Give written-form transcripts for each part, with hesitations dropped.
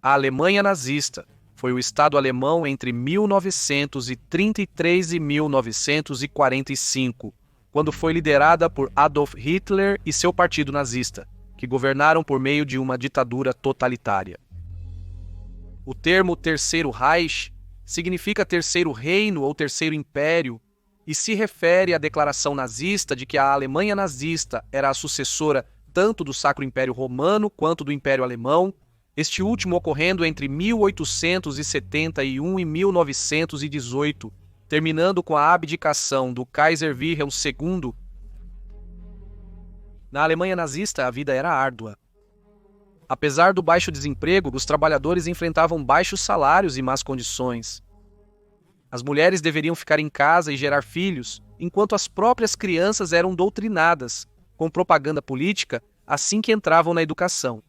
A Alemanha nazista foi o Estado alemão entre 1933 e 1945, quando foi liderada por Adolf Hitler e seu partido nazista, que governaram por meio de uma ditadura totalitária. O termo Terceiro Reich significa Terceiro Reino ou Terceiro Império e se refere à declaração nazista de que a Alemanha nazista era a sucessora tanto do Sacro Império Romano quanto do Império Alemão, este último ocorrendo entre 1871 e 1918, terminando com a abdicação do Kaiser Wilhelm II. Na Alemanha nazista, a vida era árdua. Apesar do baixo desemprego, os trabalhadores enfrentavam baixos salários e más condições. As mulheres deveriam ficar em casa e gerar filhos, enquanto as próprias crianças eram doutrinadas, com propaganda política, assim que entravam na educação.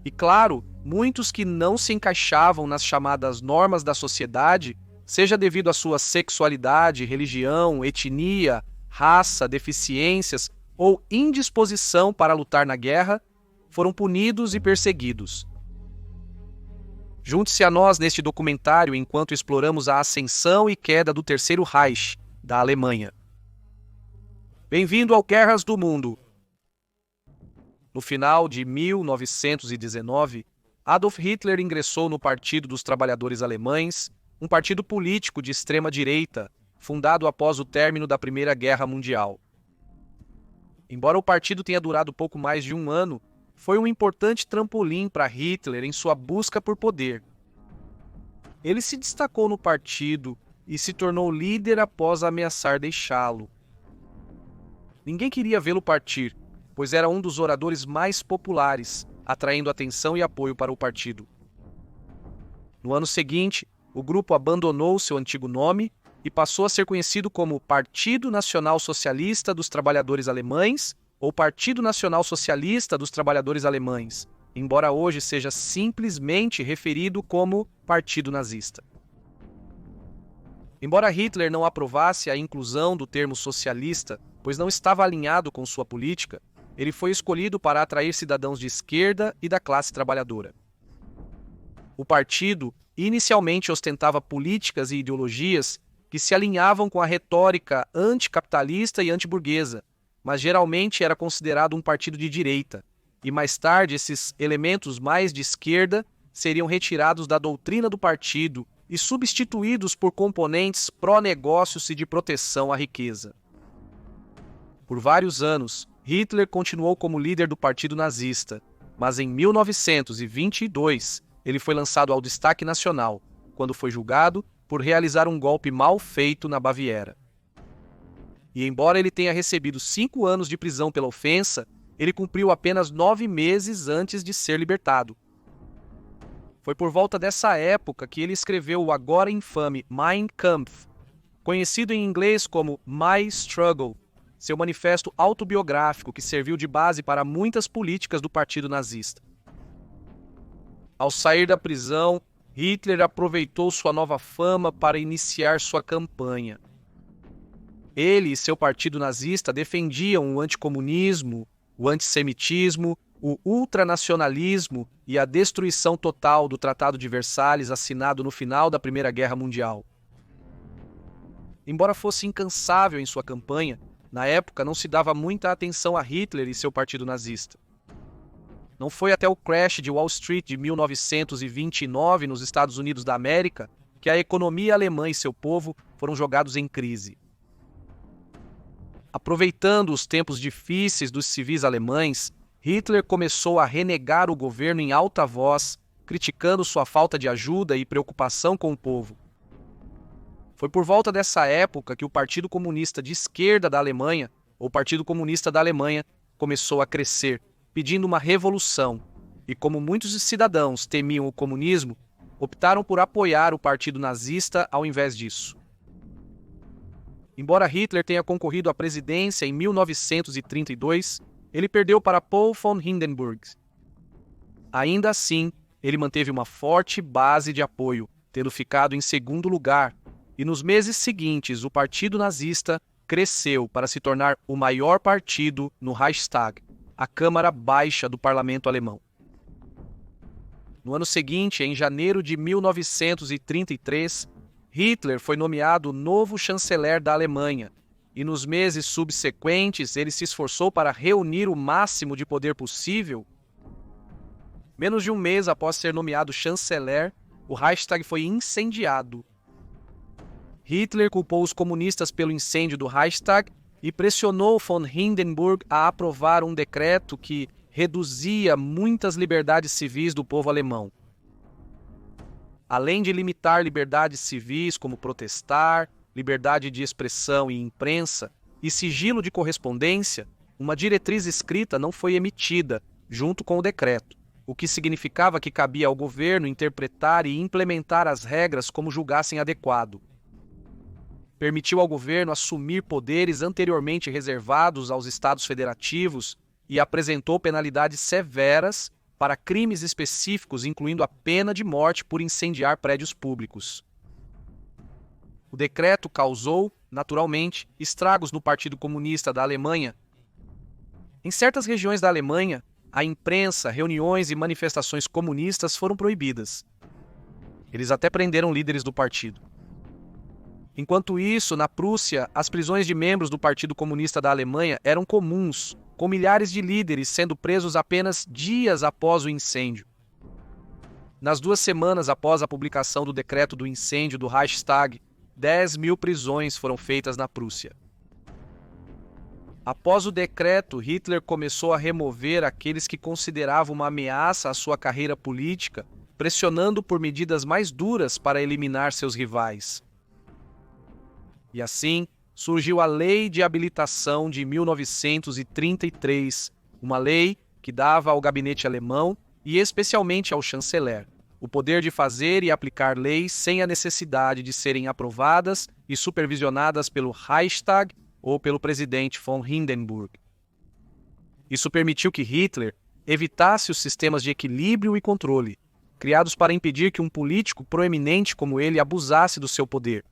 E claro, muitos que não se encaixavam nas chamadas normas da sociedade, seja devido à sua sexualidade, religião, etnia, raça, deficiências ou indisposição para lutar na guerra, foram punidos e perseguidos. Junte-se a nós neste documentário enquanto exploramos a ascensão e queda do Terceiro Reich, da Alemanha. Bem-vindo ao Guerras do Mundo! No final de 1919, Adolf Hitler ingressou no Partido dos Trabalhadores Alemães, um partido político de extrema-direita, fundado após o término da Primeira Guerra Mundial. Embora o partido tenha durado pouco mais de um ano, foi um importante trampolim para Hitler em sua busca por poder. Ele se destacou no partido e se tornou líder após ameaçar deixá-lo. Ninguém queria vê-lo partir, pois era um dos oradores mais populares, atraindo atenção e apoio para o partido. No ano seguinte, o grupo abandonou seu antigo nome e passou a ser conhecido como Partido Nacional Socialista dos Trabalhadores Alemães ou Partido Nacional Socialista dos Trabalhadores Alemães, embora hoje seja simplesmente referido como Partido Nazista. Embora Hitler não aprovasse a inclusão do termo socialista, pois não estava alinhado com sua política, ele foi escolhido para atrair cidadãos de esquerda e da classe trabalhadora. O partido inicialmente ostentava políticas e ideologias que se alinhavam com a retórica anticapitalista e antiburguesa, mas geralmente era considerado um partido de direita, e mais tarde esses elementos mais de esquerda seriam retirados da doutrina do partido e substituídos por componentes pró-negócios e de proteção à riqueza. Por vários anos, Hitler continuou como líder do Partido Nazista, mas em 1922 ele foi lançado ao destaque nacional, quando foi julgado por realizar um golpe mal feito na Baviera. E embora ele tenha recebido 5 anos de prisão pela ofensa, ele cumpriu apenas 9 meses antes de ser libertado. Foi por volta dessa época que ele escreveu o agora infame Mein Kampf, conhecido em inglês como My Struggle, seu manifesto autobiográfico que serviu de base para muitas políticas do Partido Nazista. Ao sair da prisão, Hitler aproveitou sua nova fama para iniciar sua campanha. Ele e seu partido nazista defendiam o anticomunismo, o antissemitismo, o ultranacionalismo e a destruição total do Tratado de Versalhes assinado no final da Primeira Guerra Mundial. Embora fosse incansável em sua campanha, na época não se dava muita atenção a Hitler e seu partido nazista. Não foi até o crash de Wall Street de 1929 nos Estados Unidos da América que a economia alemã e seu povo foram jogados em crise. Aproveitando os tempos difíceis dos civis alemães, Hitler começou a renegar o governo em alta voz, criticando sua falta de ajuda e preocupação com o povo. Foi por volta dessa época que o Partido Comunista de Esquerda da Alemanha, ou Partido Comunista da Alemanha, começou a crescer, pedindo uma revolução, e como muitos cidadãos temiam o comunismo, optaram por apoiar o partido nazista ao invés disso. Embora Hitler tenha concorrido à presidência em 1932, ele perdeu para Paul von Hindenburg. Ainda assim, ele manteve uma forte base de apoio, tendo ficado em segundo lugar, e nos meses seguintes o partido nazista cresceu para se tornar o maior partido no Reichstag, a Câmara Baixa do Parlamento Alemão. No ano seguinte, em janeiro de 1933, Hitler foi nomeado novo chanceler da Alemanha, e nos meses subsequentes ele se esforçou para reunir o máximo de poder possível. Menos de um mês após ser nomeado chanceler, o Reichstag foi incendiado. Hitler culpou os comunistas pelo incêndio do Reichstag e pressionou von Hindenburg a aprovar um decreto que reduzia muitas liberdades civis do povo alemão. Além de limitar liberdades civis como protestar, liberdade de expressão e imprensa e sigilo de correspondência, uma diretriz escrita não foi emitida junto com o decreto, o que significava que cabia ao governo interpretar e implementar as regras como julgassem adequado. Permitiu ao governo assumir poderes anteriormente reservados aos estados federativos e apresentou penalidades severas para crimes específicos, incluindo a pena de morte por incendiar prédios públicos. O decreto causou, naturalmente, estragos no Partido Comunista da Alemanha. Em certas regiões da Alemanha, a imprensa, reuniões e manifestações comunistas foram proibidas. Eles até prenderam líderes do partido. Enquanto isso, na Prússia, as prisões de membros do Partido Comunista da Alemanha eram comuns, com milhares de líderes sendo presos apenas dias após o incêndio. Nas 2 semanas após a publicação do decreto do incêndio do Reichstag, 10.000 prisões foram feitas na Prússia. Após o decreto, Hitler começou a remover aqueles que consideravam uma ameaça à sua carreira política, pressionando por medidas mais duras para eliminar seus rivais. E assim, surgiu a Lei de Habilitação de 1933, uma lei que dava ao gabinete alemão, e especialmente ao chanceler, o poder de fazer e aplicar leis sem a necessidade de serem aprovadas e supervisionadas pelo Reichstag ou pelo presidente von Hindenburg. Isso permitiu que Hitler evitasse os sistemas de equilíbrio e controle, criados para impedir que um político proeminente como ele abusasse do seu poder.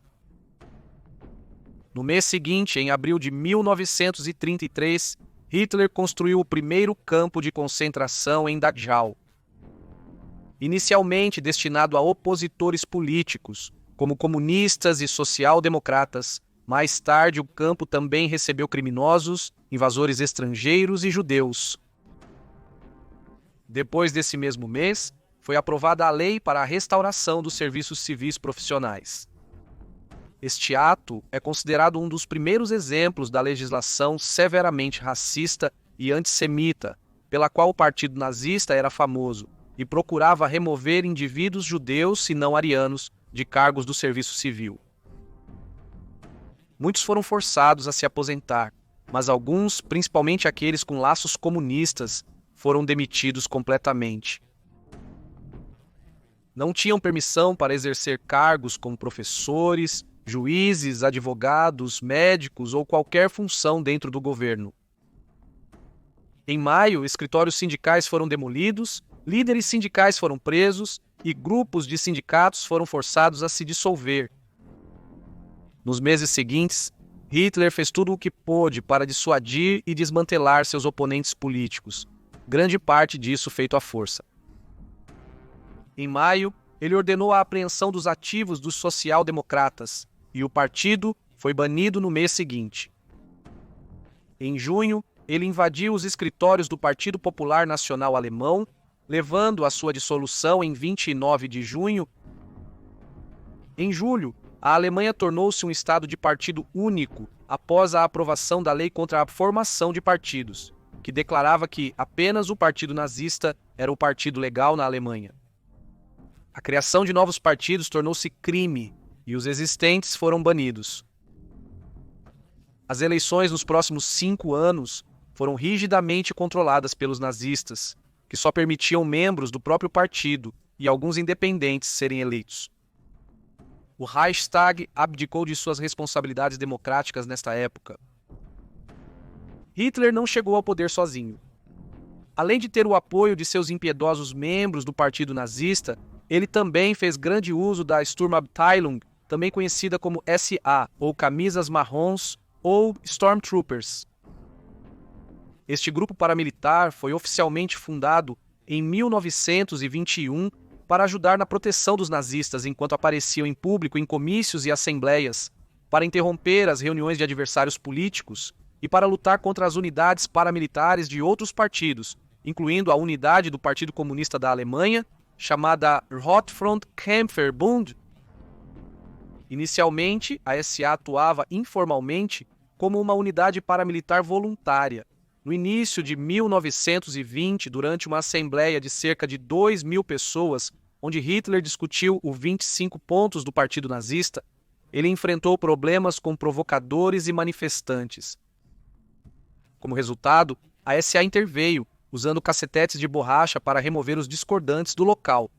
No mês seguinte, em abril de 1933, Hitler construiu o primeiro campo de concentração em Dachau. Inicialmente destinado a opositores políticos, como comunistas e social-democratas, mais tarde o campo também recebeu criminosos, invasores estrangeiros e judeus. Depois desse mesmo mês, foi aprovada a Lei para a Restauração dos Serviços Civis Profissionais. Este ato é considerado um dos primeiros exemplos da legislação severamente racista e antissemita, pela qual o partido nazista era famoso e procurava remover indivíduos judeus e não arianos de cargos do serviço civil. Muitos foram forçados a se aposentar, mas alguns, principalmente aqueles com laços comunistas, foram demitidos completamente. Não tinham permissão para exercer cargos como professores, juízes, advogados, médicos ou qualquer função dentro do governo. Em maio, escritórios sindicais foram demolidos, líderes sindicais foram presos e grupos de sindicatos foram forçados a se dissolver. Nos meses seguintes, Hitler fez tudo o que pôde para dissuadir e desmantelar seus oponentes políticos, grande parte disso feito à força. Em maio, ele ordenou a apreensão dos ativos dos social-democratas, e o partido foi banido no mês seguinte. Em junho, ele invadiu os escritórios do Partido Popular Nacional Alemão, levando à sua dissolução em 29 de junho. Em julho, a Alemanha tornou-se um estado de partido único após a aprovação da lei contra a formação de partidos, que declarava que apenas o partido nazista era o partido legal na Alemanha. A criação de novos partidos tornou-se crime e os existentes foram banidos. As eleições nos próximos 5 anos foram rigidamente controladas pelos nazistas, que só permitiam membros do próprio partido e alguns independentes serem eleitos. O Reichstag abdicou de suas responsabilidades democráticas nesta época. Hitler não chegou ao poder sozinho. Além de ter o apoio de seus impiedosos membros do partido nazista, ele também fez grande uso da Sturmabteilung, também conhecida como SA, ou Camisas Marrons, ou Stormtroopers. Este grupo paramilitar foi oficialmente fundado em 1921 para ajudar na proteção dos nazistas enquanto apareciam em público em comícios e assembleias, para interromper as reuniões de adversários políticos e para lutar contra as unidades paramilitares de outros partidos, incluindo a unidade do Partido Comunista da Alemanha, chamada Rotfront-Kämpferbund. Inicialmente, a SA atuava informalmente como uma unidade paramilitar voluntária. No início de 1920, durante uma assembleia de cerca de 2.000 pessoas, onde Hitler discutiu os 25 pontos do Partido Nazista, ele enfrentou problemas com provocadores e manifestantes. Como resultado, a SA interveio, usando cacetetes de borracha para remover os discordantes do local.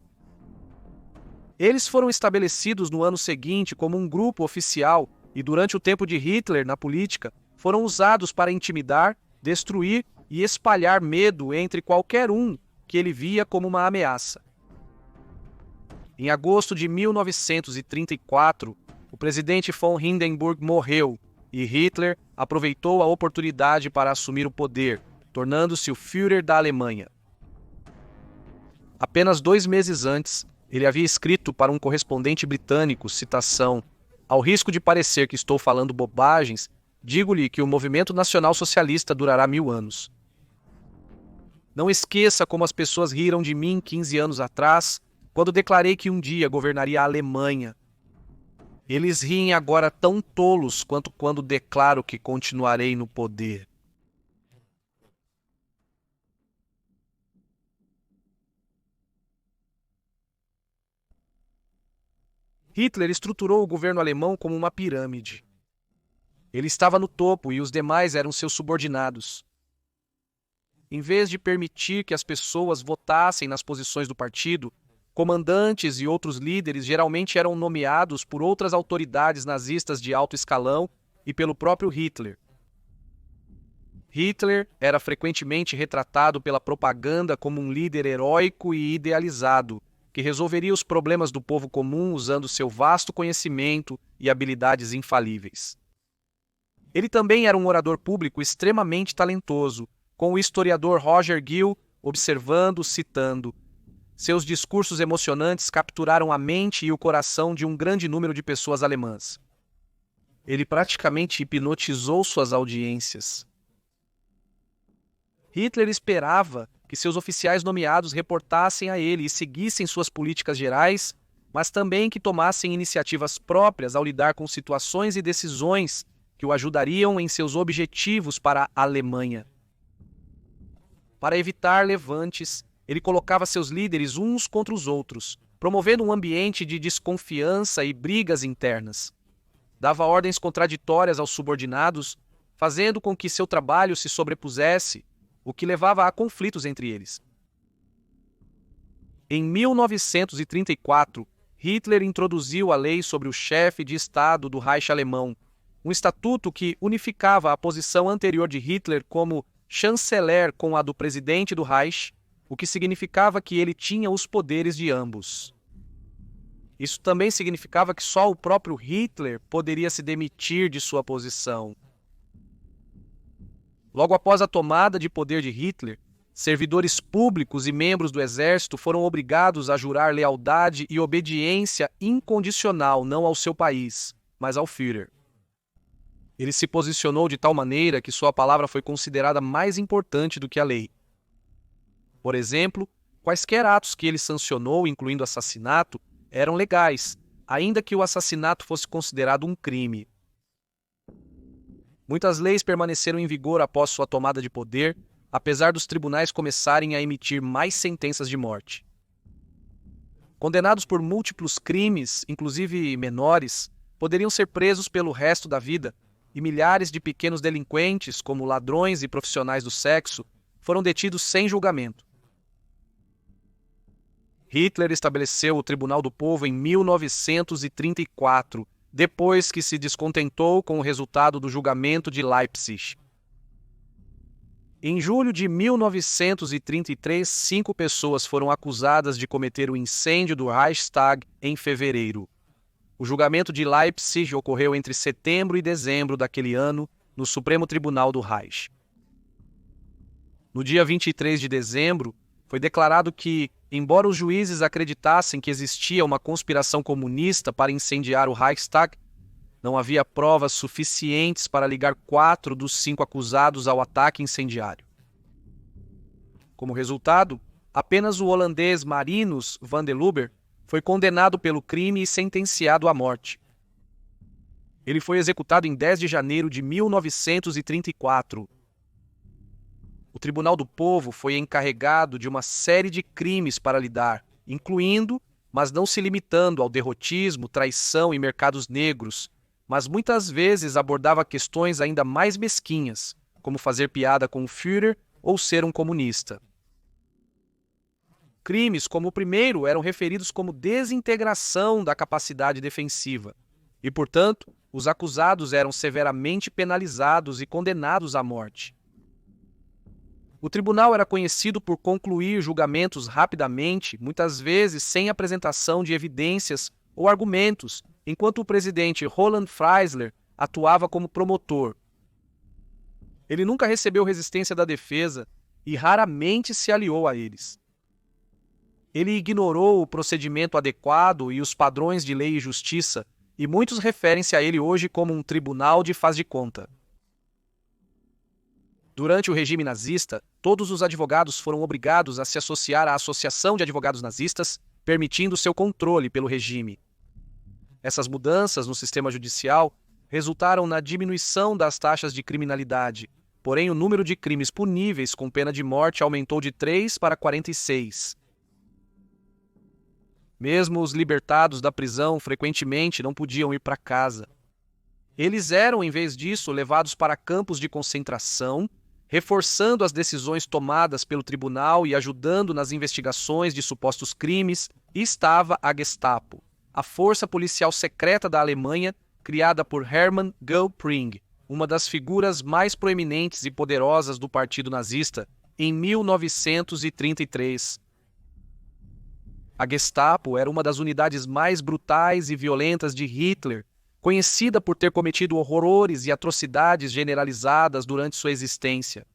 Eles foram estabelecidos no ano seguinte como um grupo oficial e, durante o tempo de Hitler na política, foram usados para intimidar, destruir e espalhar medo entre qualquer um que ele via como uma ameaça. Em agosto de 1934, o presidente von Hindenburg morreu e Hitler aproveitou a oportunidade para assumir o poder, tornando-se o Führer da Alemanha. Apenas 2 meses antes, ele havia escrito para um correspondente britânico, citação, "Ao risco de parecer que estou falando bobagens, digo-lhe que o movimento nacional socialista durará 1000 anos. Não esqueça como as pessoas riram de mim 15 anos atrás, quando declarei que um dia governaria a Alemanha. Eles riem agora tão tolos quanto quando declaro que continuarei no poder." Hitler estruturou o governo alemão como uma pirâmide. Ele estava no topo e os demais eram seus subordinados. Em vez de permitir que as pessoas votassem nas posições do partido, comandantes e outros líderes geralmente eram nomeados por outras autoridades nazistas de alto escalão e pelo próprio Hitler. Hitler era frequentemente retratado pela propaganda como um líder heróico e idealizado, que resolveria os problemas do povo comum usando seu vasto conhecimento e habilidades infalíveis. Ele também era um orador público extremamente talentoso, com o historiador Roger Gill observando, citando: "Seus discursos emocionantes capturaram a mente e o coração de um grande número de pessoas alemãs. Ele praticamente hipnotizou suas audiências." Hitler esperava que seus oficiais nomeados reportassem a ele e seguissem suas políticas gerais, mas também que tomassem iniciativas próprias ao lidar com situações e decisões que o ajudariam em seus objetivos para a Alemanha. Para evitar levantes, ele colocava seus líderes uns contra os outros, promovendo um ambiente de desconfiança e brigas internas. Dava ordens contraditórias aos subordinados, fazendo com que seu trabalho se sobrepusesse, o que levava a conflitos entre eles. Em 1934, Hitler introduziu a lei sobre o chefe de Estado do Reich alemão, um estatuto que unificava a posição anterior de Hitler como chanceler com a do presidente do Reich, o que significava que ele tinha os poderes de ambos. Isso também significava que só o próprio Hitler poderia se demitir de sua posição. Logo após a tomada de poder de Hitler, servidores públicos e membros do exército foram obrigados a jurar lealdade e obediência incondicional não ao seu país, mas ao Führer. Ele se posicionou de tal maneira que sua palavra foi considerada mais importante do que a lei. Por exemplo, quaisquer atos que ele sancionou, incluindo assassinato, eram legais, ainda que o assassinato fosse considerado um crime. Muitas leis permaneceram em vigor após sua tomada de poder, apesar dos tribunais começarem a emitir mais sentenças de morte. Condenados por múltiplos crimes, inclusive menores, poderiam ser presos pelo resto da vida, e milhares de pequenos delinquentes, como ladrões e profissionais do sexo, foram detidos sem julgamento. Hitler estabeleceu o Tribunal do Povo em 1934, depois que se descontentou com o resultado do julgamento de Leipzig. Em julho de 1933, 5 pessoas foram acusadas de cometer o incêndio do Reichstag em fevereiro. O julgamento de Leipzig ocorreu entre setembro e dezembro daquele ano, no Supremo Tribunal do Reich. No dia 23 de dezembro, Foi declarado que, embora os juízes acreditassem que existia uma conspiração comunista para incendiar o Reichstag, não havia provas suficientes para ligar 4 dos 5 acusados ao ataque incendiário. Como resultado, apenas o holandês Marinus van der Lubbe foi condenado pelo crime e sentenciado à morte. Ele foi executado em 10 de janeiro de 1934. O Tribunal do Povo foi encarregado de uma série de crimes para lidar, incluindo, mas não se limitando ao derrotismo, traição e mercados negros, mas muitas vezes abordava questões ainda mais mesquinhas, como fazer piada com o Führer ou ser um comunista. Crimes como o primeiro eram referidos como desintegração da capacidade defensiva, e, portanto, os acusados eram severamente penalizados e condenados à morte. O tribunal era conhecido por concluir julgamentos rapidamente, muitas vezes sem apresentação de evidências ou argumentos, enquanto o presidente Roland Freisler atuava como promotor. Ele nunca recebeu resistência da defesa e raramente se aliou a eles. Ele ignorou o procedimento adequado e os padrões de lei e justiça, e muitos referem-se a ele hoje como um tribunal de faz de conta. Durante o regime nazista, todos os advogados foram obrigados a se associar à Associação de Advogados Nazistas, permitindo seu controle pelo regime. Essas mudanças no sistema judicial resultaram na diminuição das taxas de criminalidade, porém o número de crimes puníveis com pena de morte aumentou de 3 para 46. Mesmo os libertados da prisão frequentemente não podiam ir para casa. Eles eram, em vez disso, levados para campos de concentração, reforçando as decisões tomadas pelo tribunal e ajudando nas investigações de supostos crimes, e estava a Gestapo, a força policial secreta da Alemanha, criada por Hermann Göring, uma das figuras mais proeminentes e poderosas do Partido Nazista, em 1933. A Gestapo era uma das unidades mais brutais e violentas de Hitler, conhecida por ter cometido horrores e atrocidades generalizadas durante sua existência.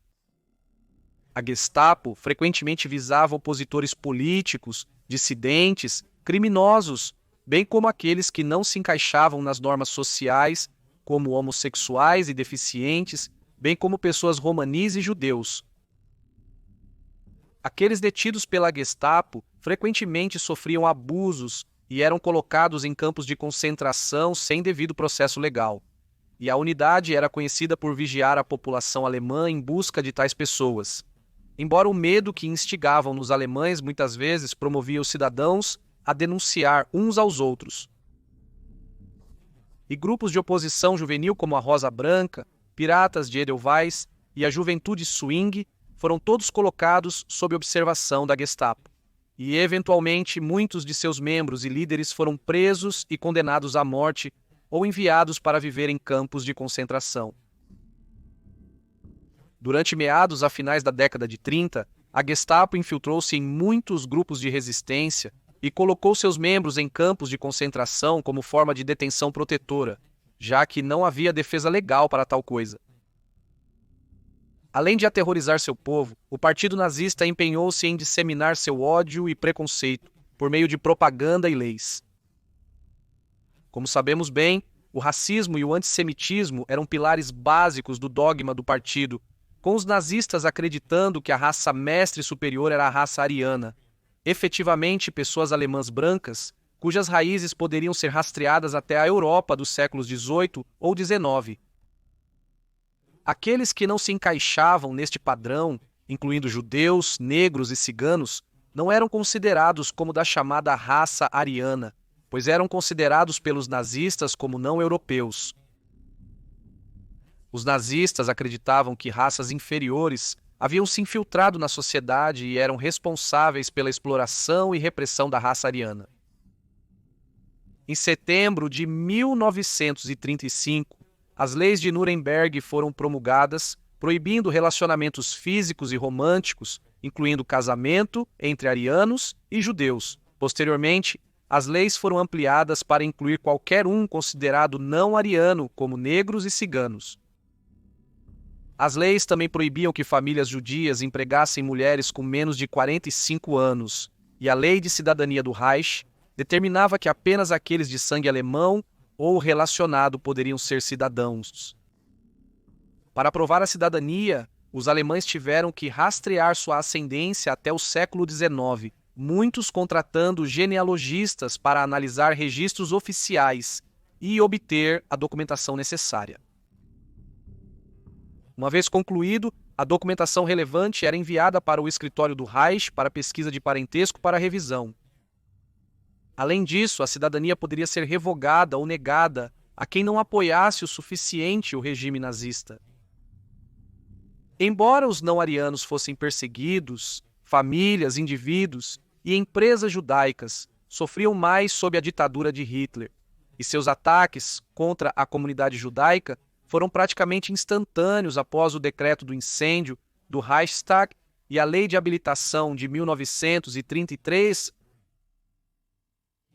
A Gestapo frequentemente visava opositores políticos, dissidentes, criminosos, bem como aqueles que não se encaixavam nas normas sociais, como homossexuais e deficientes, bem como pessoas romanis e judeus. Aqueles detidos pela Gestapo frequentemente sofriam abusos e eram colocados em campos de concentração sem devido processo legal. E a unidade era conhecida por vigiar a população alemã em busca de tais pessoas. Embora o medo que instigavam nos alemães muitas vezes promovia os cidadãos a denunciar uns aos outros. E grupos de oposição juvenil como a Rosa Branca, Piratas de Edelweiss e a Juventude Swing foram todos colocados sob observação da Gestapo. E, eventualmente, muitos de seus membros e líderes foram presos e condenados à morte ou enviados para viver em campos de concentração. Durante meados a finais da década de 30, a Gestapo infiltrou-se em muitos grupos de resistência e colocou seus membros em campos de concentração como forma de detenção protetora, já que não havia defesa legal para tal coisa. Além de aterrorizar seu povo, o Partido Nazista empenhou-se em disseminar seu ódio e preconceito por meio de propaganda e leis. Como sabemos bem, o racismo e o antissemitismo eram pilares básicos do dogma do partido, com os nazistas acreditando que a raça mestre superior era a raça ariana, efetivamente pessoas alemãs brancas, cujas raízes poderiam ser rastreadas até a Europa dos séculos XVIII ou XIX. Aqueles que não se encaixavam neste padrão, incluindo judeus, negros e ciganos, não eram considerados como da chamada raça ariana, pois eram considerados pelos nazistas como não europeus. Os nazistas acreditavam que raças inferiores haviam se infiltrado na sociedade e eram responsáveis pela exploração e repressão da raça ariana. Em setembro de 1935, as leis de Nuremberg foram promulgadas, proibindo relacionamentos físicos e românticos, incluindo casamento entre arianos e judeus. Posteriormente, as leis foram ampliadas para incluir qualquer um considerado não ariano, como negros e ciganos. As leis também proibiam que famílias judias empregassem mulheres com menos de 45 anos, e a Lei de Cidadania do Reich determinava que apenas aqueles de sangue alemão ou relacionado poderiam ser cidadãos. Para provar a cidadania, os alemães tiveram que rastrear sua ascendência até o século XIX, muitos contratando genealogistas para analisar registros oficiais e obter a documentação necessária. Uma vez concluído, a documentação relevante era enviada para o escritório do Reich para pesquisa de parentesco para revisão. Além disso, a cidadania poderia ser revogada ou negada a quem não apoiasse o suficiente o regime nazista. Embora os não-arianos fossem perseguidos, famílias, indivíduos e empresas judaicas sofriam mais sob a ditadura de Hitler, e seus ataques contra a comunidade judaica foram praticamente instantâneos após o decreto do incêndio do Reichstag e a Lei de Habilitação de 1933.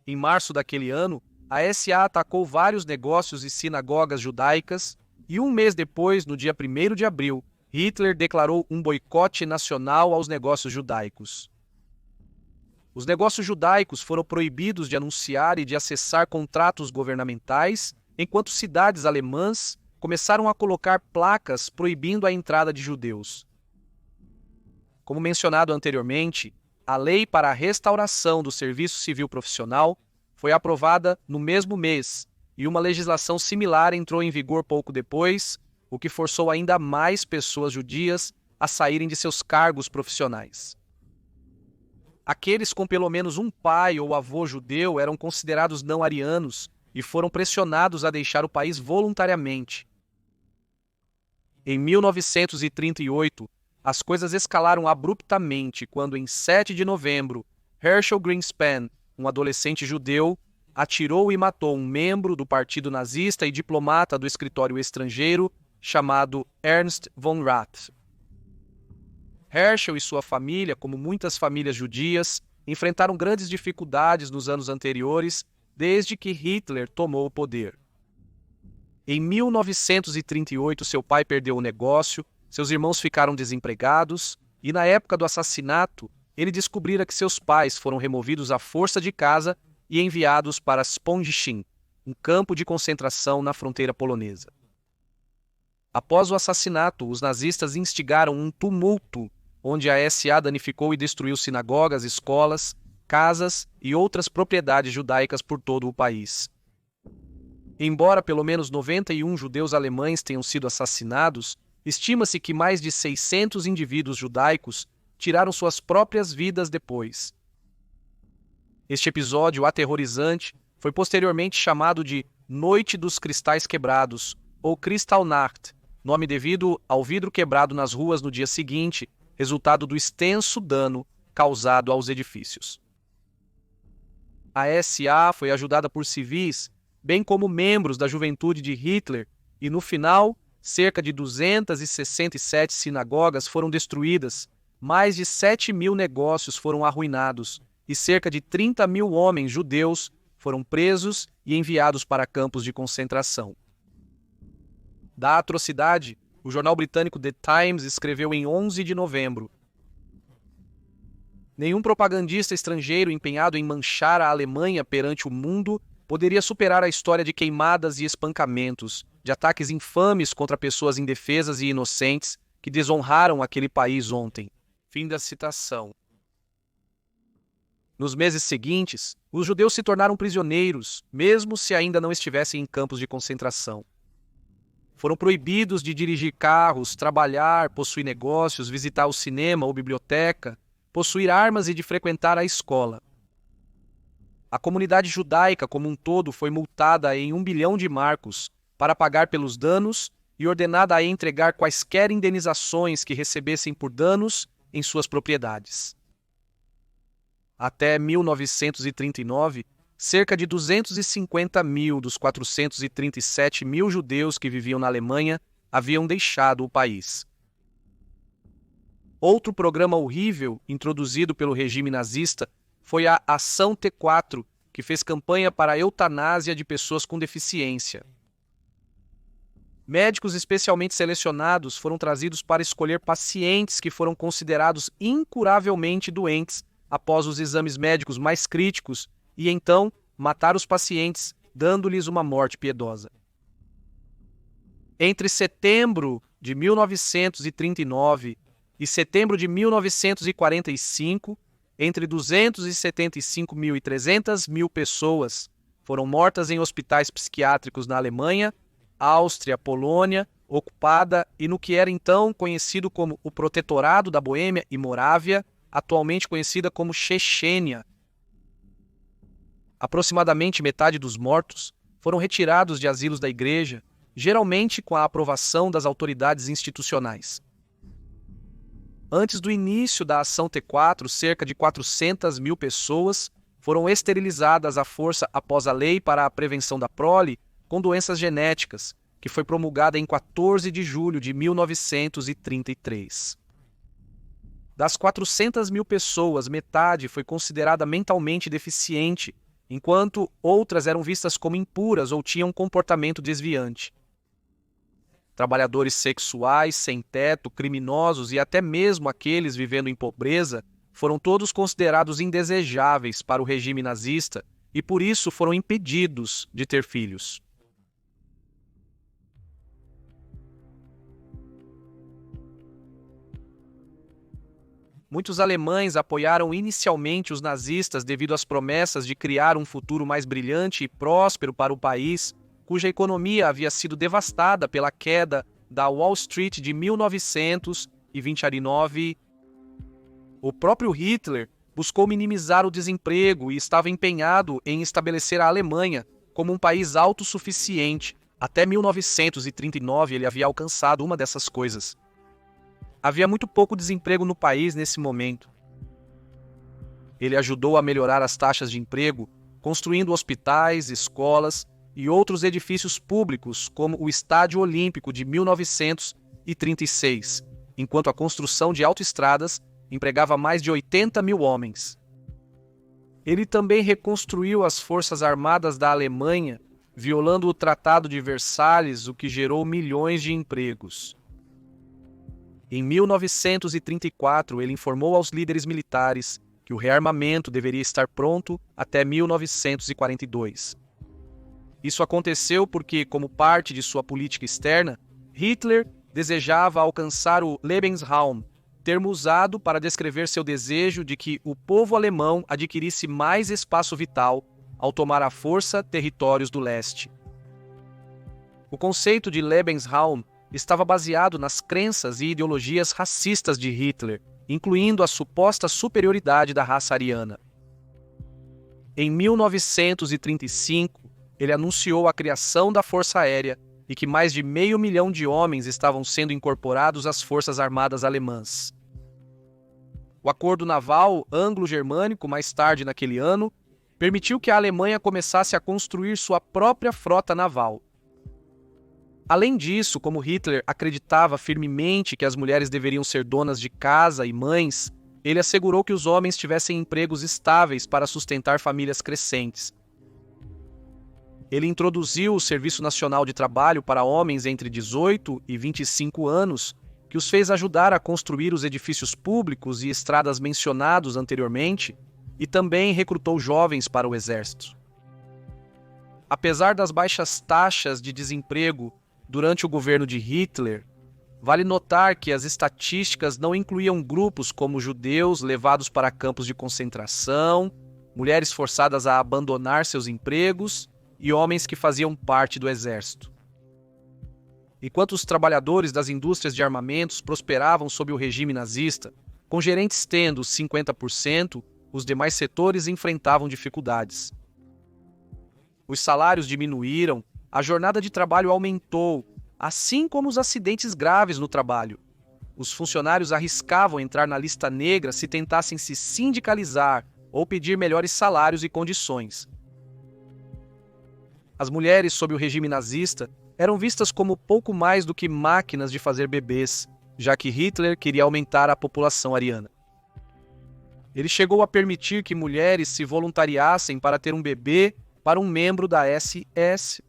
Em março daquele ano, a SA atacou vários negócios e sinagogas judaicas e um mês depois, no dia 1º de abril, Hitler declarou um boicote nacional aos negócios judaicos. Os negócios judaicos foram proibidos de anunciar e de acessar contratos governamentais, enquanto cidades alemãs começaram a colocar placas proibindo a entrada de judeus. Como mencionado anteriormente, a Lei para a Restauração do Serviço Civil Profissional foi aprovada no mesmo mês e uma legislação similar entrou em vigor pouco depois, o que forçou ainda mais pessoas judias a saírem de seus cargos profissionais. Aqueles com pelo menos um pai ou avô judeu eram considerados não-arianos e foram pressionados a deixar o país voluntariamente. Em 1938, as coisas escalaram abruptamente quando, em 7 de novembro, Herschel Greenspan, um adolescente judeu, atirou e matou um membro do partido nazista e diplomata do escritório estrangeiro chamado Ernst von Rath. Herschel e sua família, como muitas famílias judias, enfrentaram grandes dificuldades nos anos anteriores, desde que Hitler tomou o poder. Em 1938, seu pai perdeu o negócio, seus irmãos ficaram desempregados e, na época do assassinato, ele descobrira que seus pais foram removidos à força de casa e enviados para Spongechin, um campo de concentração na fronteira polonesa. Após o assassinato, os nazistas instigaram um tumulto, onde a SA danificou e destruiu sinagogas, escolas, casas e outras propriedades judaicas por todo o país. Embora pelo menos 91 judeus alemães tenham sido assassinados, estima-se que mais de 600 indivíduos judaicos tiraram suas próprias vidas depois. Este episódio aterrorizante foi posteriormente chamado de Noite dos Cristais Quebrados, ou Kristallnacht, nome devido ao vidro quebrado nas ruas no dia seguinte, resultado do extenso dano causado aos edifícios. A SA foi ajudada por civis, bem como membros da juventude de Hitler, e no final, cerca de 267 sinagogas foram destruídas, mais de 7.000 negócios foram arruinados e cerca de 30.000 homens judeus foram presos e enviados para campos de concentração. Da atrocidade, o jornal britânico The Times escreveu em 11 de novembro: nenhum propagandista estrangeiro empenhado em manchar a Alemanha perante o mundo poderia superar a história de queimadas e espancamentos, de ataques infames contra pessoas indefesas e inocentes que desonraram aquele país ontem. Fim da citação. Nos meses seguintes, os judeus se tornaram prisioneiros, mesmo se ainda não estivessem em campos de concentração. Foram proibidos de dirigir carros, trabalhar, possuir negócios, visitar o cinema ou biblioteca, possuir armas e de frequentar a escola. A comunidade judaica como um todo foi multada em 1 bilhão de marcos para pagar pelos danos e ordenada a entregar quaisquer indenizações que recebessem por danos em suas propriedades. Até 1939, cerca de 250.000 dos 437.000 judeus que viviam na Alemanha haviam deixado o país. Outro programa horrível introduzido pelo regime nazista foi a Ação T4, que fez campanha para a eutanásia de pessoas com deficiência. Médicos especialmente selecionados foram trazidos para escolher pacientes que foram considerados incuravelmente doentes após os exames médicos mais críticos e então matar os pacientes, dando-lhes uma morte piedosa. Entre setembro de 1939 e setembro de 1945, entre 275.000 e 300.000 pessoas foram mortas em hospitais psiquiátricos na Alemanha, Áustria, Polônia, ocupada e no que era então conhecido como o Protetorado da Boêmia e Morávia, atualmente conhecida como Chechênia. Aproximadamente metade dos mortos foram retirados de asilos da igreja, geralmente com a aprovação das autoridades institucionais. Antes do início da Ação T4, cerca de 400.000 pessoas foram esterilizadas à força após a Lei para a Prevenção da Prole com Doenças Genéticas, que foi promulgada em 14 de julho de 1933. Das 400.000 pessoas, metade foi considerada mentalmente deficiente, enquanto outras eram vistas como impuras ou tinham um comportamento desviante. Trabalhadores sexuais, sem teto, criminosos e até mesmo aqueles vivendo em pobreza foram todos considerados indesejáveis para o regime nazista e por isso foram impedidos de ter filhos. Muitos alemães apoiaram inicialmente os nazistas devido às promessas de criar um futuro mais brilhante e próspero para o país, cuja economia havia sido devastada pela queda da Wall Street de 1929. O próprio Hitler buscou minimizar o desemprego e estava empenhado em estabelecer a Alemanha como um país autossuficiente. Até 1939 ele havia alcançado uma dessas coisas. Havia muito pouco desemprego no país nesse momento. Ele ajudou a melhorar as taxas de emprego, construindo hospitais, escolas e outros edifícios públicos, como o Estádio Olímpico de 1936, enquanto a construção de autoestradas empregava mais de 80.000 homens. Ele também reconstruiu as forças armadas da Alemanha, violando o Tratado de Versalhes, o que gerou milhões de empregos. Em 1934, ele informou aos líderes militares que o rearmamento deveria estar pronto até 1942. Isso aconteceu porque, como parte de sua política externa, Hitler desejava alcançar o Lebensraum, termo usado para descrever seu desejo de que o povo alemão adquirisse mais espaço vital ao tomar à força territórios do leste. O conceito de Lebensraum estava baseado nas crenças e ideologias racistas de Hitler, incluindo a suposta superioridade da raça ariana. Em 1935, ele anunciou a criação da Força Aérea e que mais de 500 mil de homens estavam sendo incorporados às Forças Armadas Alemãs. O Acordo Naval Anglo-Germânico, mais tarde naquele ano, permitiu que a Alemanha começasse a construir sua própria frota naval. Além disso, como Hitler acreditava firmemente que as mulheres deveriam ser donas de casa e mães, ele assegurou que os homens tivessem empregos estáveis para sustentar famílias crescentes. Ele introduziu o Serviço Nacional de Trabalho para homens entre 18 e 25 anos, que os fez ajudar a construir os edifícios públicos e estradas mencionados anteriormente, e também recrutou jovens para o exército. Apesar das baixas taxas de desemprego durante o governo de Hitler, vale notar que as estatísticas não incluíam grupos como judeus levados para campos de concentração, mulheres forçadas a abandonar seus empregos e homens que faziam parte do exército. Enquanto os trabalhadores das indústrias de armamentos prosperavam sob o regime nazista, com gerentes tendo 50%, os demais setores enfrentavam dificuldades. Os salários diminuíram, a jornada de trabalho aumentou, assim como os acidentes graves no trabalho. Os funcionários arriscavam entrar na lista negra se tentassem se sindicalizar ou pedir melhores salários e condições. As mulheres sob o regime nazista eram vistas como pouco mais do que máquinas de fazer bebês, já que Hitler queria aumentar a população ariana. Ele chegou a permitir que mulheres se voluntariassem para ter um bebê para um membro da SS.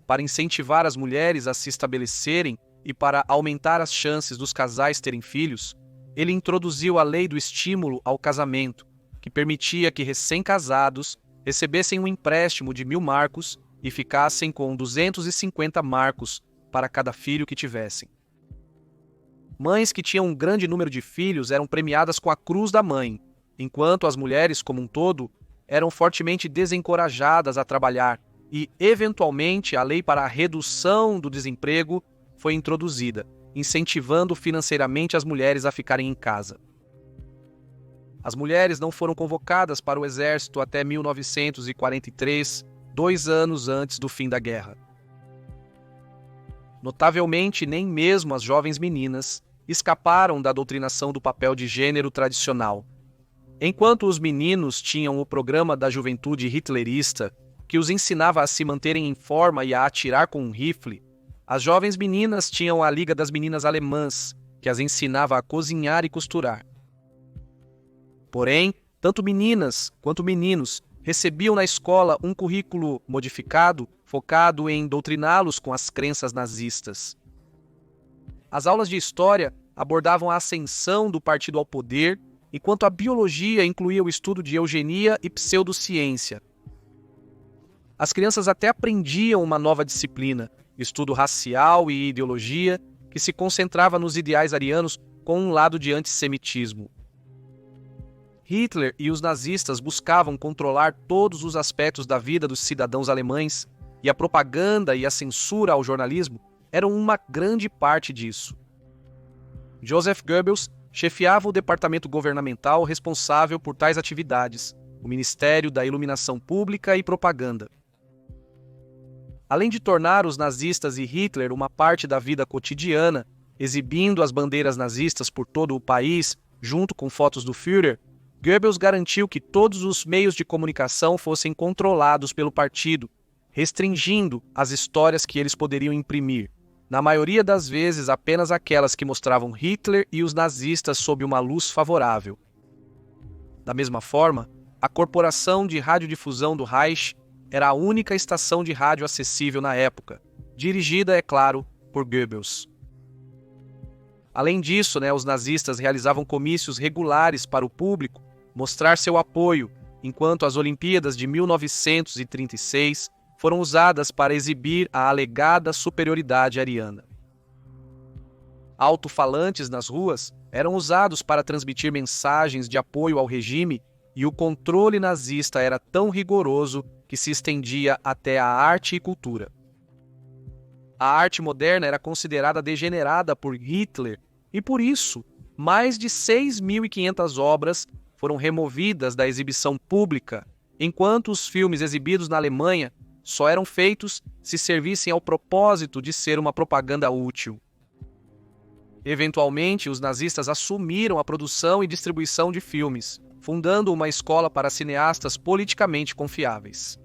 para incentivar as mulheres a se estabelecerem e para aumentar as chances dos casais terem filhos, ele introduziu a lei do estímulo ao casamento, que permitia que recém-casados recebessem um empréstimo de 1.000 marcos e ficassem com 250 marcos para cada filho que tivessem. Mães que tinham um grande número de filhos eram premiadas com a cruz da mãe, enquanto as mulheres, como um todo, eram fortemente desencorajadas a trabalhar e, eventualmente, a lei para a redução do desemprego foi introduzida, incentivando financeiramente as mulheres a ficarem em casa. As mulheres não foram convocadas para o exército até 1943, 2 anos antes do fim da guerra. Notavelmente, nem mesmo as jovens meninas escaparam da doutrinação do papel de gênero tradicional. Enquanto os meninos tinham o programa da juventude hitlerista, que os ensinava a se manterem em forma e a atirar com um rifle, as jovens meninas tinham a Liga das Meninas Alemãs, que as ensinava a cozinhar e costurar. Porém, tanto meninas quanto meninos recebiam na escola um currículo modificado, focado em doutriná-los com as crenças nazistas. As aulas de história abordavam a ascensão do partido ao poder, enquanto a biologia incluía o estudo de eugenia e pseudociência. As crianças até aprendiam uma nova disciplina, estudo racial e ideologia, que se concentrava nos ideais arianos com um lado de antissemitismo. Hitler e os nazistas buscavam controlar todos os aspectos da vida dos cidadãos alemães, e a propaganda e a censura ao jornalismo eram uma grande parte disso. Joseph Goebbels chefiava o departamento governamental responsável por tais atividades, o Ministério da Iluminação Pública e Propaganda. Além de tornar os nazistas e Hitler uma parte da vida cotidiana, exibindo as bandeiras nazistas por todo o país, junto com fotos do Führer, Goebbels garantiu que todos os meios de comunicação fossem controlados pelo partido, restringindo as histórias que eles poderiam imprimir, na maioria das vezes apenas aquelas que mostravam Hitler e os nazistas sob uma luz favorável. Da mesma forma, a Corporação de Radiodifusão do Reich era a única estação de rádio acessível na época, dirigida, é claro, por Goebbels. Além disso, os nazistas realizavam comícios regulares para o público mostrar seu apoio, enquanto as Olimpíadas de 1936 foram usadas para exibir a alegada superioridade ariana. Alto-falantes nas ruas eram usados para transmitir mensagens de apoio ao regime e o controle nazista era tão rigoroso que se estendia até a arte e cultura. A arte moderna era considerada degenerada por Hitler e, por isso, mais de 6.500 obras foram removidas da exibição pública, enquanto os filmes exibidos na Alemanha só eram feitos se servissem ao propósito de ser uma propaganda útil. Eventualmente, os nazistas assumiram a produção e distribuição de filmes, fundando uma escola para cineastas politicamente confiáveis.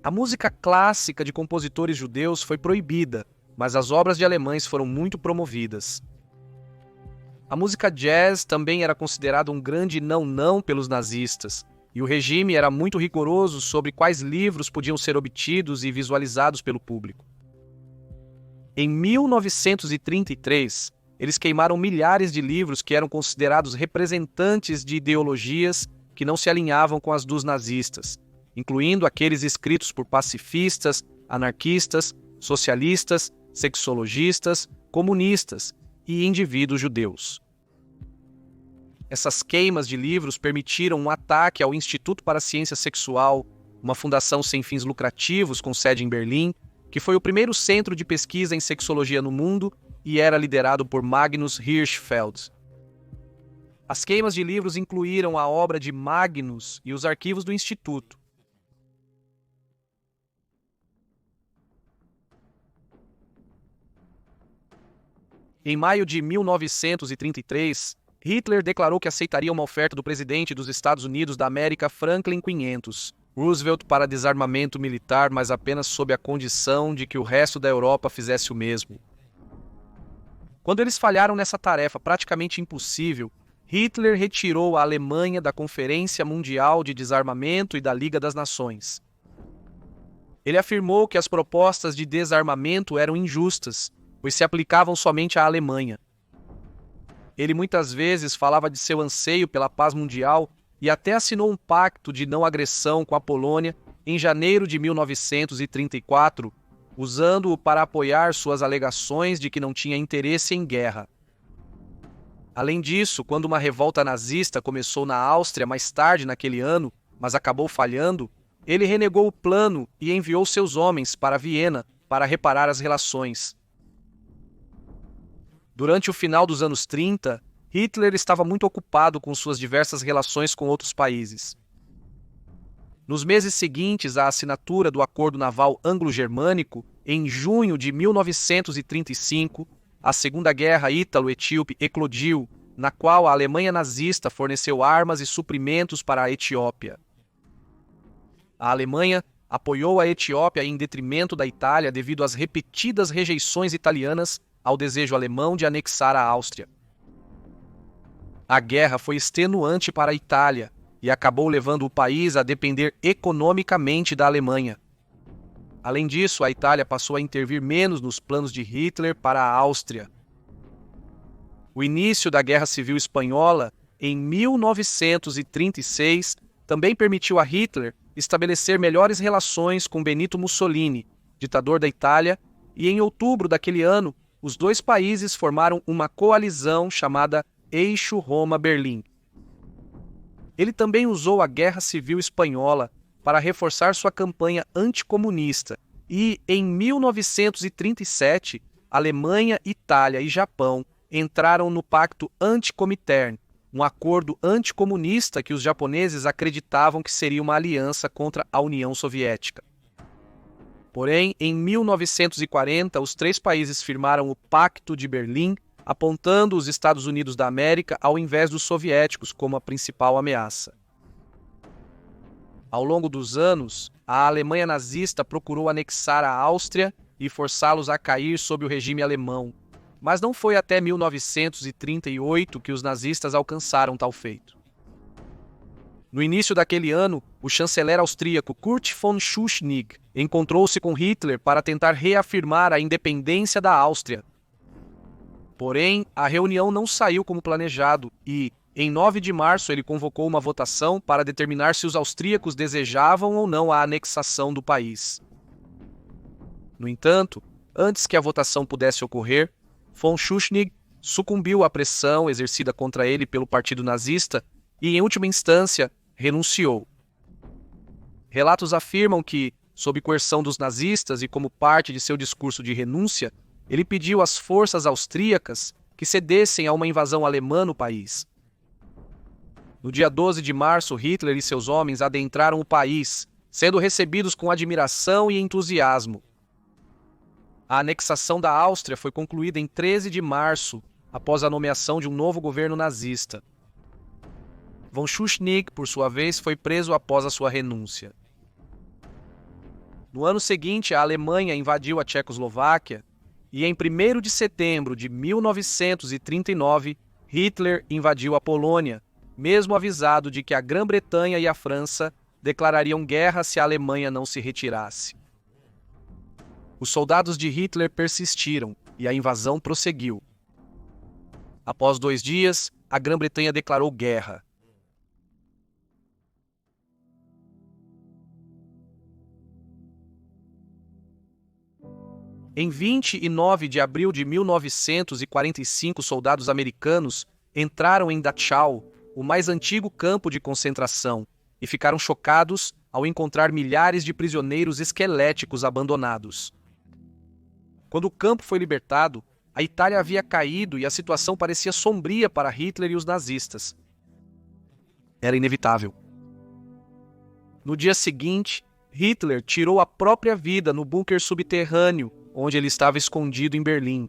A música clássica de compositores judeus foi proibida, mas as obras de alemães foram muito promovidas. A música jazz também era considerada um grande não pelos nazistas, e o regime era muito rigoroso sobre quais livros podiam ser obtidos e visualizados pelo público. Em 1933, eles queimaram milhares de livros que eram considerados representantes de ideologias que não se alinhavam com as dos nazistas, incluindo aqueles escritos por pacifistas, anarquistas, socialistas, sexologistas, comunistas e indivíduos judeus. Essas queimas de livros permitiram um ataque ao Instituto para a Ciência Sexual, uma fundação sem fins lucrativos com sede em Berlim, que foi o primeiro centro de pesquisa em sexologia no mundo e era liderado por Magnus Hirschfeld. As queimas de livros incluíram a obra de Magnus e os arquivos do Instituto. Em maio de 1933, Hitler declarou que aceitaria uma oferta do presidente dos Estados Unidos da América Franklin 500, Roosevelt, para desarmamento militar, mas apenas sob a condição de que o resto da Europa fizesse o mesmo. Quando eles falharam nessa tarefa praticamente impossível, Hitler retirou a Alemanha da Conferência Mundial de Desarmamento e da Liga das Nações. Ele afirmou que as propostas de desarmamento eram injustas, pois se aplicavam somente à Alemanha. Ele muitas vezes falava de seu anseio pela paz mundial e até assinou um pacto de não agressão com a Polônia em janeiro de 1934, usando-o para apoiar suas alegações de que não tinha interesse em guerra. Além disso, quando uma revolta nazista começou na Áustria mais tarde naquele ano, mas acabou falhando, ele renegou o plano e enviou seus homens para Viena para reparar as relações. Durante o final dos anos 30, Hitler estava muito ocupado com suas diversas relações com outros países. Nos meses seguintes à assinatura do Acordo Naval Anglo-Germânico, em junho de 1935, a Segunda Guerra Ítalo-Etíope eclodiu, na qual a Alemanha nazista forneceu armas e suprimentos para a Etiópia. A Alemanha apoiou a Etiópia em detrimento da Itália devido às repetidas rejeições italianas ao desejo alemão de anexar a Áustria. A guerra foi extenuante para a Itália e acabou levando o país a depender economicamente da Alemanha. Além disso, a Itália passou a intervir menos nos planos de Hitler para a Áustria. O início da Guerra Civil Espanhola, em 1936, também permitiu a Hitler estabelecer melhores relações com Benito Mussolini, ditador da Itália, e em outubro daquele ano, os dois países formaram uma coalizão chamada Eixo Roma-Berlim. Ele também usou a Guerra Civil Espanhola para reforçar sua campanha anticomunista e, em 1937, Alemanha, Itália e Japão entraram no Pacto Anticomintern, um acordo anticomunista que os japoneses acreditavam que seria uma aliança contra a União Soviética. Porém, em 1940, os três países firmaram o Pacto de Berlim, apontando os Estados Unidos da América ao invés dos soviéticos como a principal ameaça. Ao longo dos anos, a Alemanha nazista procurou anexar a Áustria e forçá-los a cair sob o regime alemão, mas não foi até 1938 que os nazistas alcançaram tal feito. No início daquele ano, o chanceler austríaco Kurt von Schuschnigg encontrou-se com Hitler para tentar reafirmar a independência da Áustria. Porém, a reunião não saiu como planejado e, em 9 de março, ele convocou uma votação para determinar se os austríacos desejavam ou não a anexação do país. No entanto, antes que a votação pudesse ocorrer, von Schuschnigg sucumbiu à pressão exercida contra ele pelo Partido Nazista e, em última instância, renunciou. Relatos afirmam que, sob coerção dos nazistas e como parte de seu discurso de renúncia, ele pediu às forças austríacas que cedessem a uma invasão alemã no país. No dia 12 de março, Hitler e seus homens adentraram o país, sendo recebidos com admiração e entusiasmo. A anexação da Áustria foi concluída em 13 de março, após a nomeação de um novo governo nazista. Von Schuschnigg, por sua vez, foi preso após a sua renúncia. No ano seguinte, a Alemanha invadiu a Tchecoslováquia e, em 1º de setembro de 1939, Hitler invadiu a Polônia, mesmo avisado de que a Grã-Bretanha e a França declarariam guerra se a Alemanha não se retirasse. Os soldados de Hitler persistiram e a invasão prosseguiu. Após 2 dias, a Grã-Bretanha declarou guerra. Em 29 de abril de 1945, soldados americanos entraram em Dachau, o mais antigo campo de concentração, e ficaram chocados ao encontrar milhares de prisioneiros esqueléticos abandonados. Quando o campo foi libertado, a Itália havia caído e a situação parecia sombria para Hitler e os nazistas. Era inevitável. No dia seguinte, Hitler tirou a própria vida no bunker subterrâneo, onde ele estava escondido em Berlim.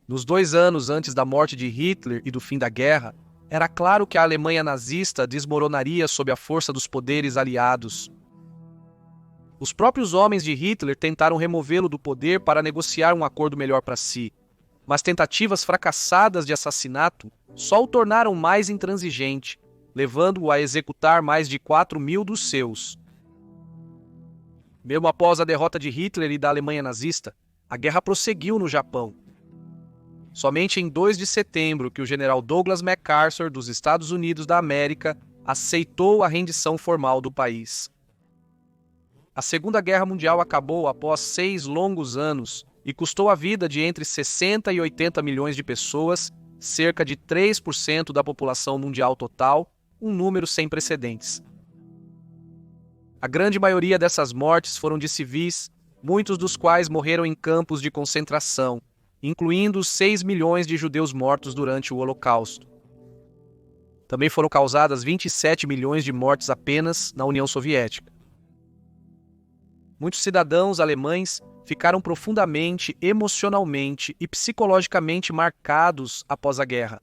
Nos 2 anos antes da morte de Hitler e do fim da guerra, era claro que a Alemanha nazista desmoronaria sob a força dos poderes aliados. Os próprios homens de Hitler tentaram removê-lo do poder para negociar um acordo melhor para si, mas tentativas fracassadas de assassinato só o tornaram mais intransigente, levando-o a executar mais de 4.000 dos seus. Mesmo após a derrota de Hitler e da Alemanha nazista, a guerra prosseguiu no Japão. Somente em 2 de setembro que o general Douglas MacArthur, dos Estados Unidos da América, aceitou a rendição formal do país. A Segunda Guerra Mundial acabou após 6 longos anos e custou a vida de entre 60 e 80 milhões de pessoas, cerca de 3% da população mundial total, um número sem precedentes. A grande maioria dessas mortes foram de civis, muitos dos quais morreram em campos de concentração, incluindo os 6 milhões de judeus mortos durante o Holocausto. Também foram causadas 27 milhões de mortes apenas na União Soviética. Muitos cidadãos alemães ficaram profundamente, emocionalmente e psicologicamente marcados após a guerra.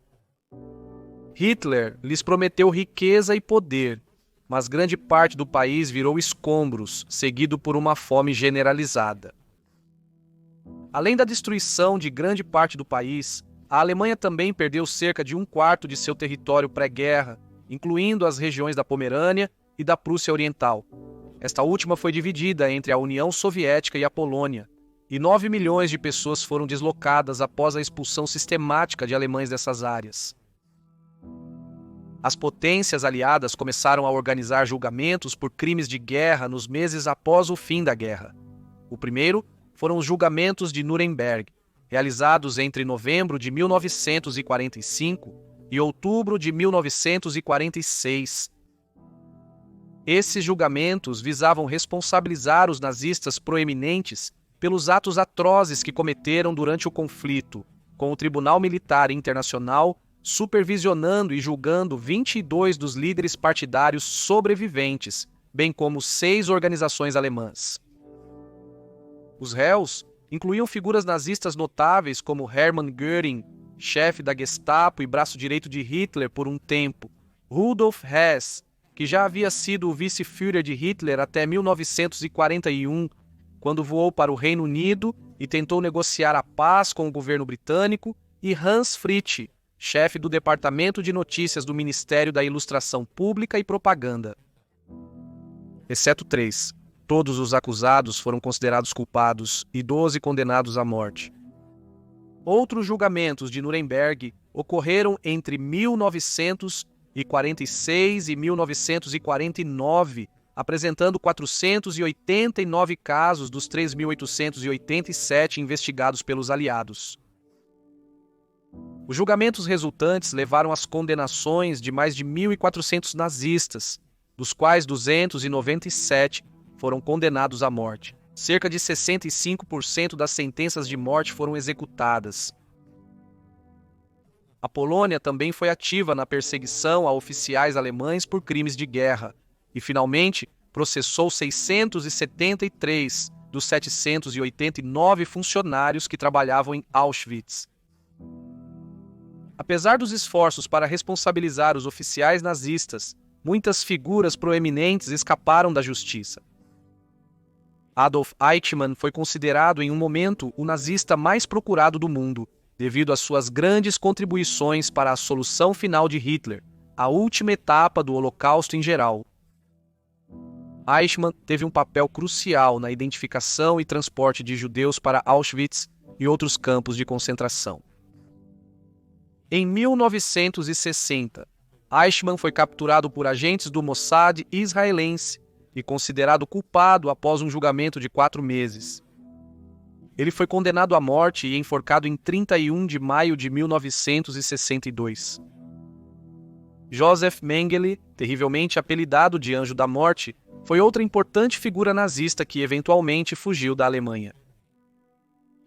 Hitler lhes prometeu riqueza e poder, mas grande parte do país virou escombros, seguido por uma fome generalizada. Além da destruição de grande parte do país, a Alemanha também perdeu cerca de 1/4 de seu território pré-guerra, incluindo as regiões da Pomerânia e da Prússia Oriental. Esta última foi dividida entre a União Soviética e a Polônia, e 9 milhões de pessoas foram deslocadas após a expulsão sistemática de alemães dessas áreas. As potências aliadas começaram a organizar julgamentos por crimes de guerra nos meses após o fim da guerra. O primeiro foram os julgamentos de Nuremberg, realizados entre novembro de 1945 e outubro de 1946. Esses julgamentos visavam responsabilizar os nazistas proeminentes pelos atos atrozes que cometeram durante o conflito, com o Tribunal Militar Internacional supervisionando e julgando 22 dos líderes partidários sobreviventes, bem como 6 organizações alemãs. Os réus incluíam figuras nazistas notáveis como Hermann Göring, chefe da Gestapo e braço direito de Hitler por um tempo, Rudolf Hess, que já havia sido o vice-führer de Hitler até 1941, quando voou para o Reino Unido e tentou negociar a paz com o governo britânico, e Hans Fritzsche, chefe do Departamento de Notícias do Ministério da Ilustração Pública e Propaganda. Exceto 3. Todos os acusados foram considerados culpados e 12 condenados à morte. Outros julgamentos de Nuremberg ocorreram entre 1946 e 1949, apresentando 489 casos dos 3.887 investigados pelos aliados. Os julgamentos resultantes levaram às condenações de mais de 1.400 nazistas, dos quais 297 foram condenados à morte. Cerca de 65% das sentenças de morte foram executadas. A Polônia também foi ativa na perseguição a oficiais alemães por crimes de guerra e, finalmente, processou 673 dos 789 funcionários que trabalhavam em Auschwitz. Apesar dos esforços para responsabilizar os oficiais nazistas, muitas figuras proeminentes escaparam da justiça. Adolf Eichmann foi considerado em um momento o nazista mais procurado do mundo, devido às suas grandes contribuições para a solução final de Hitler, a última etapa do Holocausto em geral. Eichmann teve um papel crucial na identificação e transporte de judeus para Auschwitz e outros campos de concentração. Em 1960, Eichmann foi capturado por agentes do Mossad israelense e considerado culpado após um julgamento de 4 meses. Ele foi condenado à morte e enforcado em 31 de maio de 1962. Josef Mengele, terrivelmente apelidado de Anjo da Morte, foi outra importante figura nazista que eventualmente fugiu da Alemanha.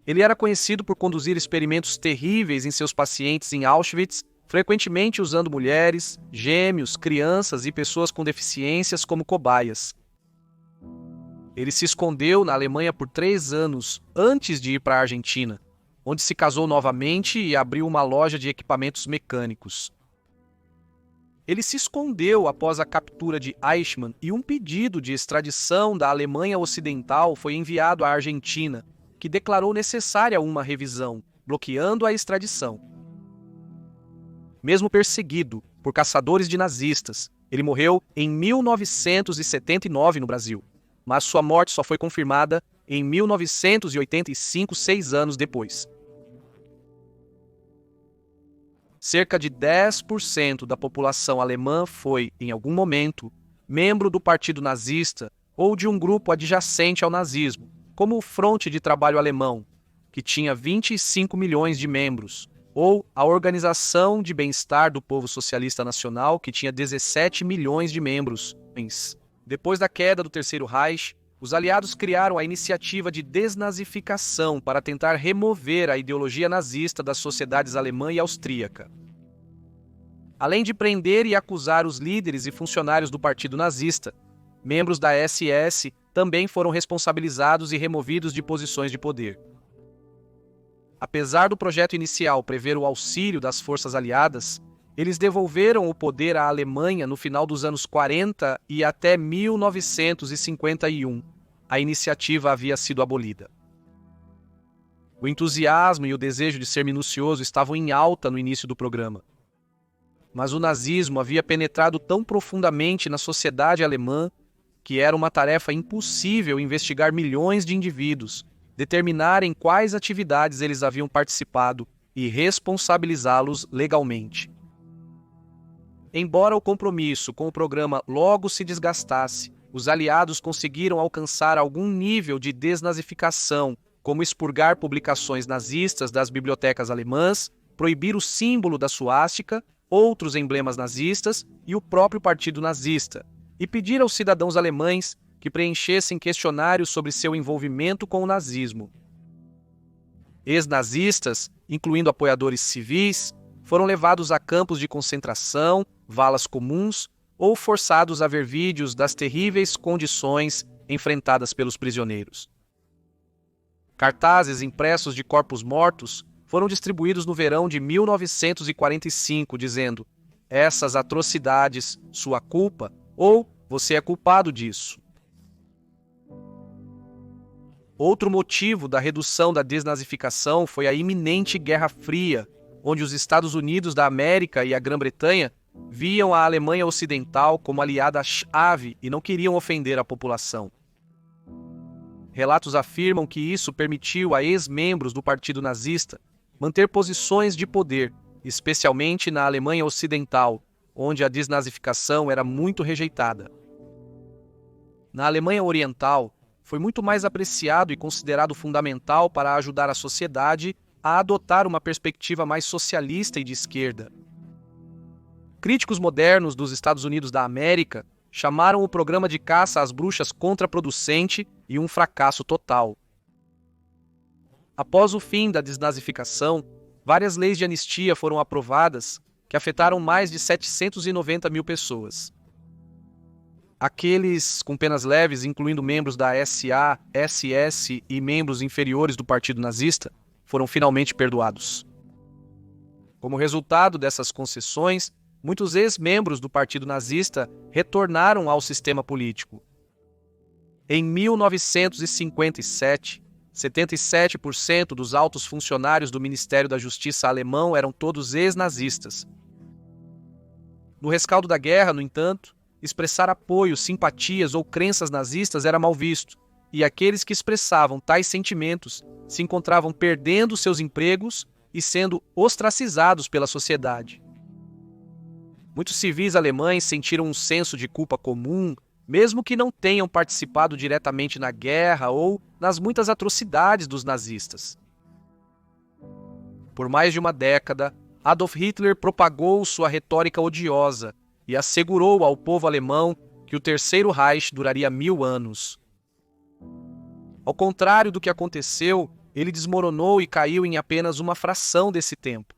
Ele era conhecido por conduzir experimentos terríveis em seus pacientes em Auschwitz, frequentemente usando mulheres, gêmeos, crianças e pessoas com deficiências como cobaias. Ele se escondeu na Alemanha por 3 anos antes de ir para a Argentina, onde se casou novamente e abriu uma loja de equipamentos mecânicos. Ele se escondeu após a captura de Eichmann e um pedido de extradição da Alemanha Ocidental foi enviado à Argentina, que declarou necessária uma revisão, bloqueando a extradição. Mesmo perseguido por caçadores de nazistas, ele morreu em 1979 no Brasil. mas sua morte só foi confirmada em 1985, 6 anos depois. Cerca de 10% da população alemã foi, em algum momento, membro do Partido Nazista ou de um grupo adjacente ao nazismo, como o Fronte de Trabalho Alemão, que tinha 25 milhões de membros, ou a Organização de Bem-Estar do Povo Socialista Nacional, que tinha 17 milhões de membros. Depois da queda do Terceiro Reich, os aliados criaram a iniciativa de desnazificação para tentar remover a ideologia nazista das sociedades alemã e austríaca. Além de prender e acusar os líderes e funcionários do Partido Nazista, membros da SS também foram responsabilizados e removidos de posições de poder. Apesar do projeto inicial prever o auxílio das forças aliadas, eles devolveram o poder à Alemanha no final dos anos 40 e até 1951. A iniciativa havia sido abolida. O entusiasmo e o desejo de ser minucioso estavam em alta no início do programa. Mas o nazismo havia penetrado tão profundamente na sociedade alemã que era uma tarefa impossível investigar milhões de indivíduos, determinar em quais atividades eles haviam participado e responsabilizá-los legalmente. Embora o compromisso com o programa logo se desgastasse, os aliados conseguiram alcançar algum nível de desnazificação, como expurgar publicações nazistas das bibliotecas alemãs, proibir o símbolo da suástica, outros emblemas nazistas e o próprio partido nazista, e pedir aos cidadãos alemães que preenchessem questionários sobre seu envolvimento com o nazismo. Ex-nazistas, incluindo apoiadores civis, foram levados a campos de concentração, valas comuns ou forçados a ver vídeos das terríveis condições enfrentadas pelos prisioneiros. Cartazes impressos de corpos mortos foram distribuídos no verão de 1945, dizendo: "Essas atrocidades, sua culpa", ou "Você é culpado disso". Outro motivo da redução da desnazificação foi a iminente Guerra Fria, onde os Estados Unidos da América e a Grã-Bretanha viam a Alemanha Ocidental como aliada-chave e não queriam ofender a população. Relatos afirmam que isso permitiu a ex-membros do Partido Nazista manter posições de poder, especialmente na Alemanha Ocidental, onde a desnazificação era muito rejeitada. Na Alemanha Oriental, foi muito mais apreciado e considerado fundamental para ajudar a sociedade a adotar uma perspectiva mais socialista e de esquerda. Críticos modernos dos Estados Unidos da América chamaram o programa de caça às bruxas contraproducente e um fracasso total. Após o fim da desnazificação, várias leis de anistia foram aprovadas que afetaram mais de 790 mil pessoas. Aqueles com penas leves, incluindo membros da SA, SS e membros inferiores do Partido Nazista, foram finalmente perdoados. Como resultado dessas concessões, muitos ex-membros do Partido Nazista retornaram ao sistema político. Em 1957, 77% dos altos funcionários do Ministério da Justiça alemão eram todos ex-nazistas. No rescaldo da guerra, no entanto, expressar apoio, simpatias ou crenças nazistas era mal visto, e aqueles que expressavam tais sentimentos se encontravam perdendo seus empregos e sendo ostracizados pela sociedade. Muitos civis alemães sentiram um senso de culpa comum, mesmo que não tenham participado diretamente na guerra ou nas muitas atrocidades dos nazistas. Por mais de uma década, Adolf Hitler propagou sua retórica odiosa e assegurou ao povo alemão que o Terceiro Reich duraria 1000 anos. Ao contrário do que aconteceu, ele desmoronou e caiu em apenas uma fração desse tempo.